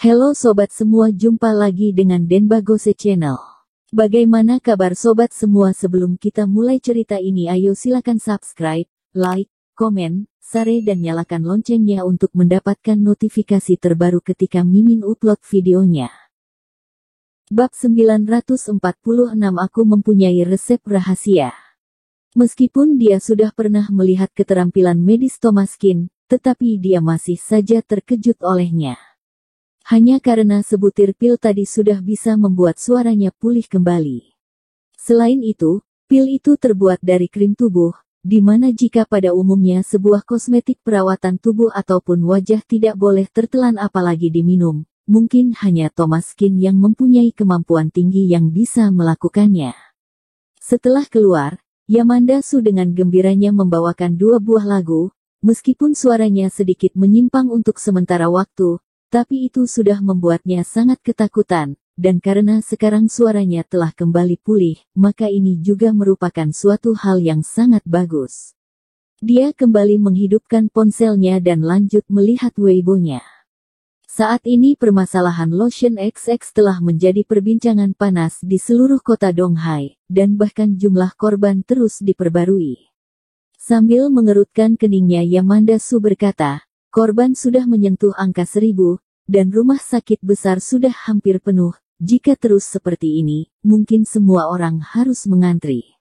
Halo sobat semua, jumpa lagi dengan Denbagose Channel. Bagaimana kabar sobat semua? Sebelum kita mulai cerita ini, ayo silakan subscribe, like, komen, share dan nyalakan loncengnya untuk mendapatkan notifikasi terbaru ketika Mimin upload videonya. Bab 946, aku mempunyai resep rahasia. Meskipun dia sudah pernah melihat keterampilan medis Thomaskin, tetapi dia masih saja terkejut olehnya. Hanya karena sebutir pil tadi sudah bisa membuat suaranya pulih kembali. Selain itu, pil itu terbuat dari krim tubuh, di mana jika pada umumnya sebuah kosmetik perawatan tubuh ataupun wajah tidak boleh tertelan apalagi diminum, mungkin hanya Thomaskin yang mempunyai kemampuan tinggi yang bisa melakukannya. Setelah keluar, Yamanda Su dengan gembiranya membawakan 2 buah lagu, meskipun suaranya sedikit menyimpang untuk sementara waktu, tapi itu sudah membuatnya sangat ketakutan, dan karena sekarang suaranya telah kembali pulih, maka ini juga merupakan suatu hal yang sangat bagus. Dia kembali menghidupkan ponselnya dan lanjut melihat Weibo-nya. Saat ini permasalahan Lotion XX telah menjadi perbincangan panas di seluruh kota Donghai, dan bahkan jumlah korban terus diperbarui. Sambil mengerutkan keningnya, Yamanda Su berkata, korban sudah menyentuh angka 1000, dan rumah sakit besar sudah hampir penuh. Jika terus seperti ini, mungkin semua orang harus mengantri.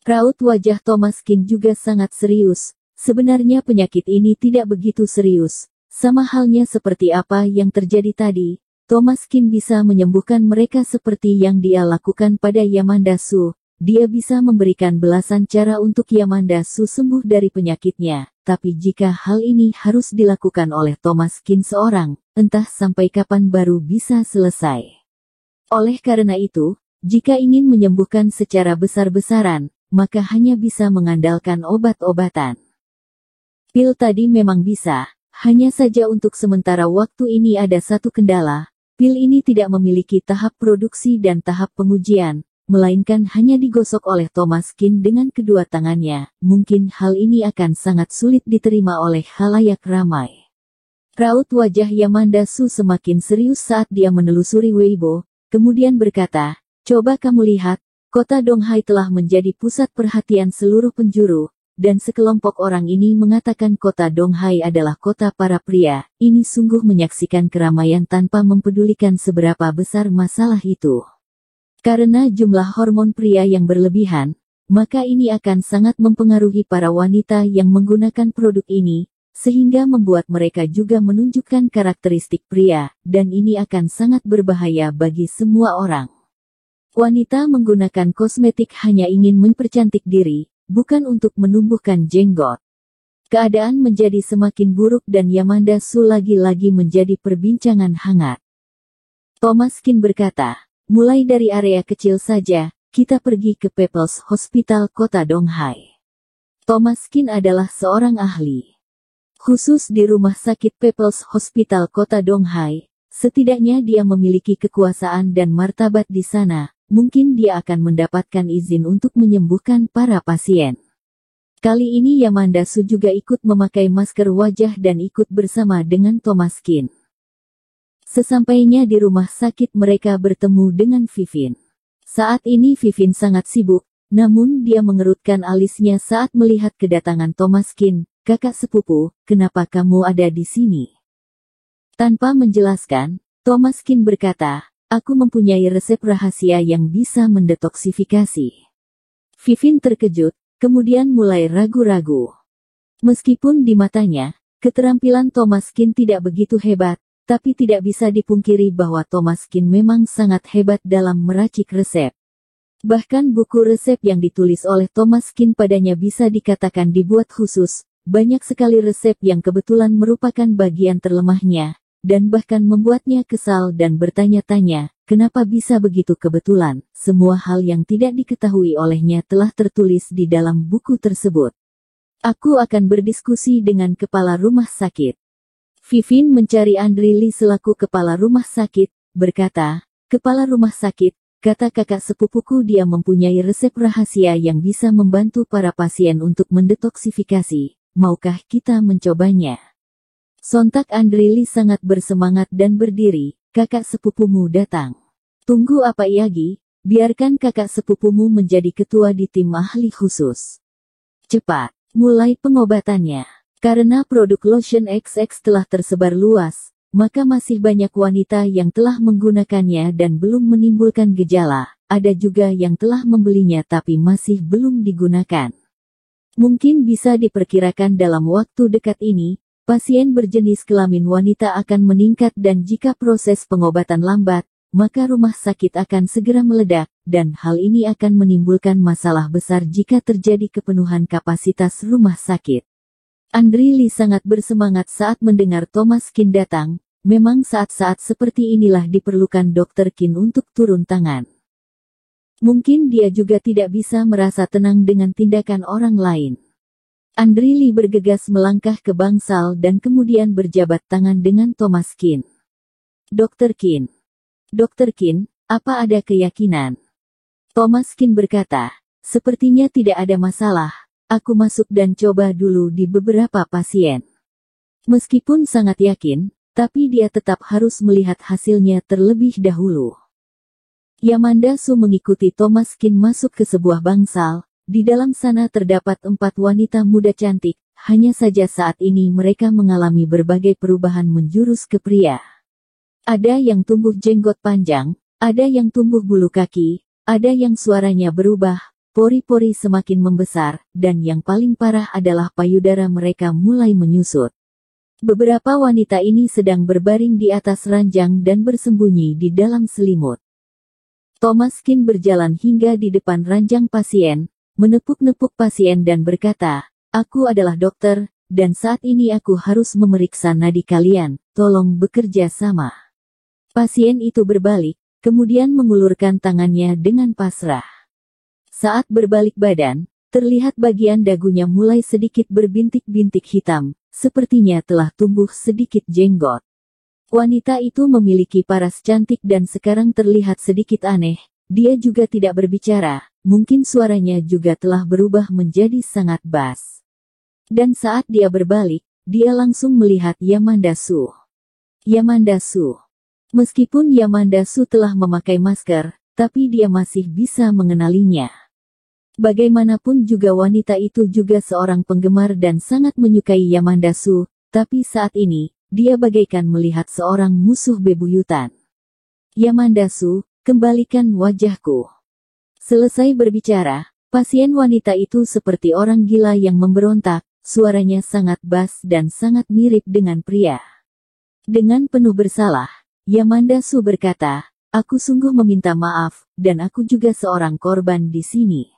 Raut wajah Thomaskin juga sangat serius. Sebenarnya penyakit ini tidak begitu serius. Sama halnya seperti apa yang terjadi tadi, Thomaskin bisa menyembuhkan mereka seperti yang dia lakukan pada Yamanda Su. Dia bisa memberikan belasan cara untuk Yamanda Su sembuh dari penyakitnya, tapi jika hal ini harus dilakukan oleh Thomaskin seorang, entah sampai kapan baru bisa selesai. Oleh karena itu, jika ingin menyembuhkan secara besar-besaran, maka hanya bisa mengandalkan obat-obatan. Pil tadi memang bisa, hanya saja untuk sementara waktu ini ada satu kendala, pil ini tidak memiliki tahap produksi dan tahap pengujian, melainkan hanya digosok oleh Thomaskin dengan kedua tangannya. Mungkin hal ini akan sangat sulit diterima oleh khalayak ramai. Raut wajah Yamanda Su semakin serius saat dia menelusuri Weibo, kemudian berkata, coba kamu lihat, kota Donghai telah menjadi pusat perhatian seluruh penjuru, dan sekelompok orang ini mengatakan kota Donghai adalah kota para pria. Ini sungguh menyaksikan keramaian tanpa mempedulikan seberapa besar masalah itu. Karena jumlah hormon pria yang berlebihan, maka ini akan sangat mempengaruhi para wanita yang menggunakan produk ini, sehingga membuat mereka juga menunjukkan karakteristik pria, dan ini akan sangat berbahaya bagi semua orang. Wanita menggunakan kosmetik hanya ingin mempercantik diri, bukan untuk menumbuhkan jenggot. Keadaan menjadi semakin buruk dan Yamanda Su lagi-lagi menjadi perbincangan hangat. Thomaskin berkata, mulai dari area kecil saja, kita pergi ke People's Hospital kota Donghai. Thomaskin adalah seorang ahli. Khusus di rumah sakit People's Hospital kota Donghai, setidaknya dia memiliki kekuasaan dan martabat di sana, mungkin dia akan mendapatkan izin untuk menyembuhkan para pasien. Kali ini Yamanda Su juga ikut memakai masker wajah dan ikut bersama dengan Thomaskin. Sesampainya di rumah sakit mereka bertemu dengan Vivin. Saat ini Vivin sangat sibuk, namun dia mengerutkan alisnya saat melihat kedatangan Thomaskin. Kakak sepupu, kenapa kamu ada di sini? Tanpa menjelaskan, Thomaskin berkata, aku mempunyai resep rahasia yang bisa mendetoksifikasi. Vivin terkejut, kemudian mulai ragu-ragu. Meskipun di matanya, keterampilan Thomaskin tidak begitu hebat, tapi tidak bisa dipungkiri bahwa Thomaskin memang sangat hebat dalam meracik resep. Bahkan buku resep yang ditulis oleh Thomaskin padanya bisa dikatakan dibuat khusus, banyak sekali resep yang kebetulan merupakan bagian terlemahnya, dan bahkan membuatnya kesal dan bertanya-tanya, kenapa bisa begitu kebetulan. Semua hal yang tidak diketahui olehnya telah tertulis di dalam buku tersebut. Aku akan berdiskusi dengan kepala rumah sakit. Vivin mencari Andrili selaku kepala rumah sakit, berkata, kepala rumah sakit, kata kakak sepupuku dia mempunyai resep rahasia yang bisa membantu para pasien untuk mendetoksifikasi, maukah kita mencobanya? Sontak Andrili sangat bersemangat dan berdiri, kakak sepupumu datang. Tunggu apa lagi, biarkan kakak sepupumu menjadi ketua di tim ahli khusus. Cepat, mulai pengobatannya. Karena produk lotion XX telah tersebar luas, maka masih banyak wanita yang telah menggunakannya dan belum menimbulkan gejala. Ada juga yang telah membelinya tapi masih belum digunakan. Mungkin bisa diperkirakan dalam waktu dekat ini, pasien berjenis kelamin wanita akan meningkat dan jika proses pengobatan lambat, maka rumah sakit akan segera meledak, dan hal ini akan menimbulkan masalah besar jika terjadi kepenuhan kapasitas rumah sakit. Andrili sangat bersemangat saat mendengar Thomas Kin datang, memang saat-saat seperti inilah diperlukan Dr. Kin untuk turun tangan. Mungkin dia juga tidak bisa merasa tenang dengan tindakan orang lain. Andrili bergegas melangkah ke bangsal dan kemudian berjabat tangan dengan Thomas Kin. Dr. Kin. Dr. Kin, apa ada keyakinan? Thomas Kin berkata, sepertinya tidak ada masalah. Aku masuk dan coba dulu di beberapa pasien. Meskipun sangat yakin, tapi dia tetap harus melihat hasilnya terlebih dahulu. Yamanda Su mengikuti Thomas Kin masuk ke sebuah bangsal. Di dalam sana terdapat 4 wanita muda cantik, hanya saja saat ini mereka mengalami berbagai perubahan menjurus ke pria. Ada yang tumbuh jenggot panjang, ada yang tumbuh bulu kaki, ada yang suaranya berubah, pori-pori semakin membesar, dan yang paling parah adalah payudara mereka mulai menyusut. Beberapa wanita ini sedang berbaring di atas ranjang dan bersembunyi di dalam selimut. Thomas Kin berjalan hingga di depan ranjang pasien, menepuk-nepuk pasien dan berkata, aku adalah dokter, dan saat ini aku harus memeriksa nadi kalian, tolong bekerja sama. Pasien itu berbalik, kemudian mengulurkan tangannya dengan pasrah. Saat berbalik badan, terlihat bagian dagunya mulai sedikit berbintik-bintik hitam, sepertinya telah tumbuh sedikit jenggot. Wanita itu memiliki paras cantik dan sekarang terlihat sedikit aneh, dia juga tidak berbicara, mungkin suaranya juga telah berubah menjadi sangat bass. Dan saat dia berbalik, dia langsung melihat Yamanda Su. Yamanda Su. Meskipun Yamanda Su telah memakai masker, tapi dia masih bisa mengenalinya. Bagaimanapun juga wanita itu juga seorang penggemar dan sangat menyukai Yamanda Su, tapi saat ini, dia bagaikan melihat seorang musuh bebuyutan. Yamanda Su, kembalikan wajahku. Selesai berbicara, pasien wanita itu seperti orang gila yang memberontak, suaranya sangat bass dan sangat mirip dengan pria. Dengan penuh bersalah, Yamanda Su berkata, aku sungguh meminta maaf, dan aku juga seorang korban di sini.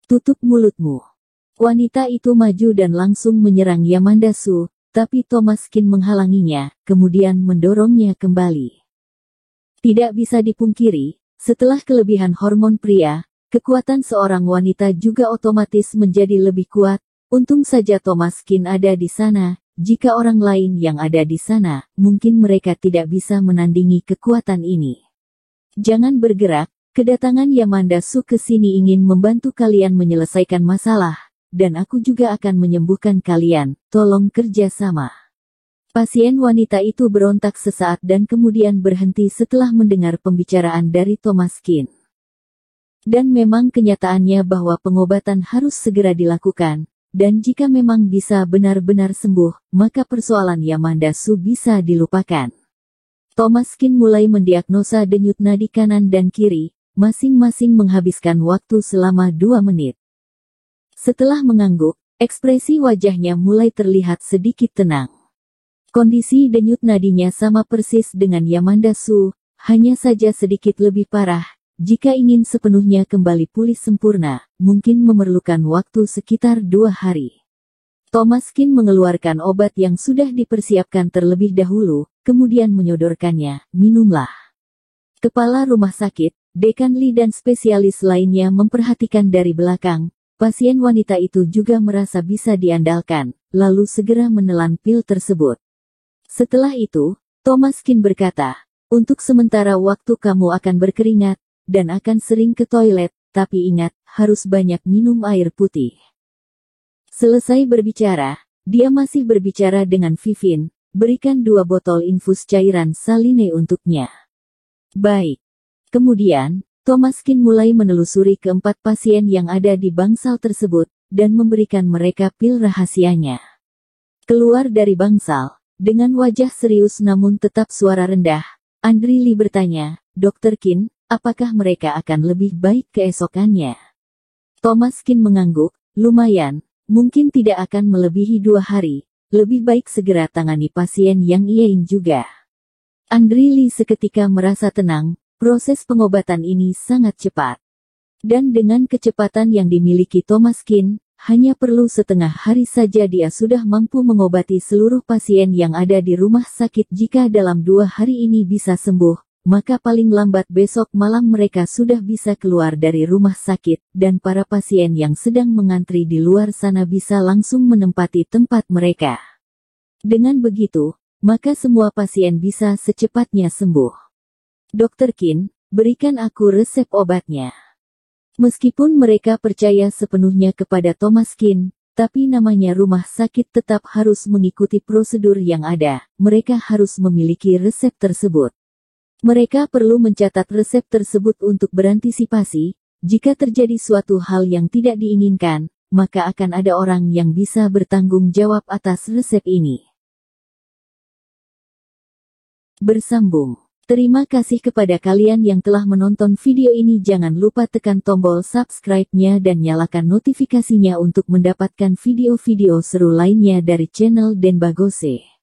Tutup mulutmu. Wanita itu maju dan langsung menyerang Yamanda Su, tapi Thomas Kin menghalanginya, kemudian mendorongnya kembali. Tidak bisa dipungkiri, setelah kelebihan hormon pria, kekuatan seorang wanita juga otomatis menjadi lebih kuat. Untung saja Thomas Kin ada di sana, jika orang lain yang ada di sana, mungkin mereka tidak bisa menandingi kekuatan ini. Jangan bergerak. Kedatangan Yamanda Su ke sini ingin membantu kalian menyelesaikan masalah, dan aku juga akan menyembuhkan kalian, tolong kerja sama. Pasien wanita itu berontak sesaat dan kemudian berhenti setelah mendengar pembicaraan dari Thomas Kin. Dan memang kenyataannya bahwa pengobatan harus segera dilakukan, dan jika memang bisa benar-benar sembuh, maka persoalan Yamanda Su bisa dilupakan. Thomas Kin mulai mendiagnosa denyut nadi kanan dan kiri, masing-masing menghabiskan waktu selama 2 menit. Setelah mengangguk, ekspresi wajahnya mulai terlihat sedikit tenang. Kondisi denyut nadinya sama persis dengan Yamanda Su, hanya saja sedikit lebih parah. Jika ingin sepenuhnya kembali pulih sempurna, mungkin memerlukan waktu sekitar 2 hari. Thomas Kin mengeluarkan obat yang sudah dipersiapkan terlebih dahulu, kemudian menyodorkannya, minumlah. Kepala rumah sakit, Dekan Lee dan spesialis lainnya memperhatikan dari belakang. Pasien wanita itu juga merasa bisa diandalkan, lalu segera menelan pil tersebut. Setelah itu, Thomas Kin berkata, untuk sementara waktu kamu akan berkeringat, dan akan sering ke toilet, tapi ingat, harus banyak minum air putih. Selesai berbicara, dia masih berbicara dengan Vivin, berikan 2 botol infus cairan saline untuknya. Baik. Kemudian, Thomaskin mulai menelusuri keempat pasien yang ada di bangsal tersebut, dan memberikan mereka pil rahasianya. Keluar dari bangsal, dengan wajah serius namun tetap suara rendah, Andri Lee bertanya, Dr. Qin, apakah mereka akan lebih baik keesokannya? Thomaskin mengangguk, lumayan, mungkin tidak akan melebihi 2 hari, lebih baik segera tangani pasien yang iain juga. Andri Lee seketika merasa tenang, proses pengobatan ini sangat cepat. Dan dengan kecepatan yang dimiliki Thomaskin, hanya perlu setengah hari saja dia sudah mampu mengobati seluruh pasien yang ada di rumah sakit. Jika dalam 2 hari ini bisa sembuh, maka paling lambat besok malam mereka sudah bisa keluar dari rumah sakit, dan para pasien yang sedang mengantri di luar sana bisa langsung menempati tempat mereka. Dengan begitu, maka semua pasien bisa secepatnya sembuh. Dr. Qin, berikan aku resep obatnya. Meskipun mereka percaya sepenuhnya kepada Thomaskin, tapi namanya rumah sakit tetap harus mengikuti prosedur yang ada. Mereka harus memiliki resep tersebut. Mereka perlu mencatat resep tersebut untuk berantisipasi. Jika terjadi suatu hal yang tidak diinginkan, maka akan ada orang yang bisa bertanggung jawab atas resep ini. Bersambung. Terima kasih kepada kalian yang telah menonton video ini. Jangan lupa tekan tombol subscribe-nya dan nyalakan notifikasinya untuk mendapatkan video-video seru lainnya dari channel Denbagose.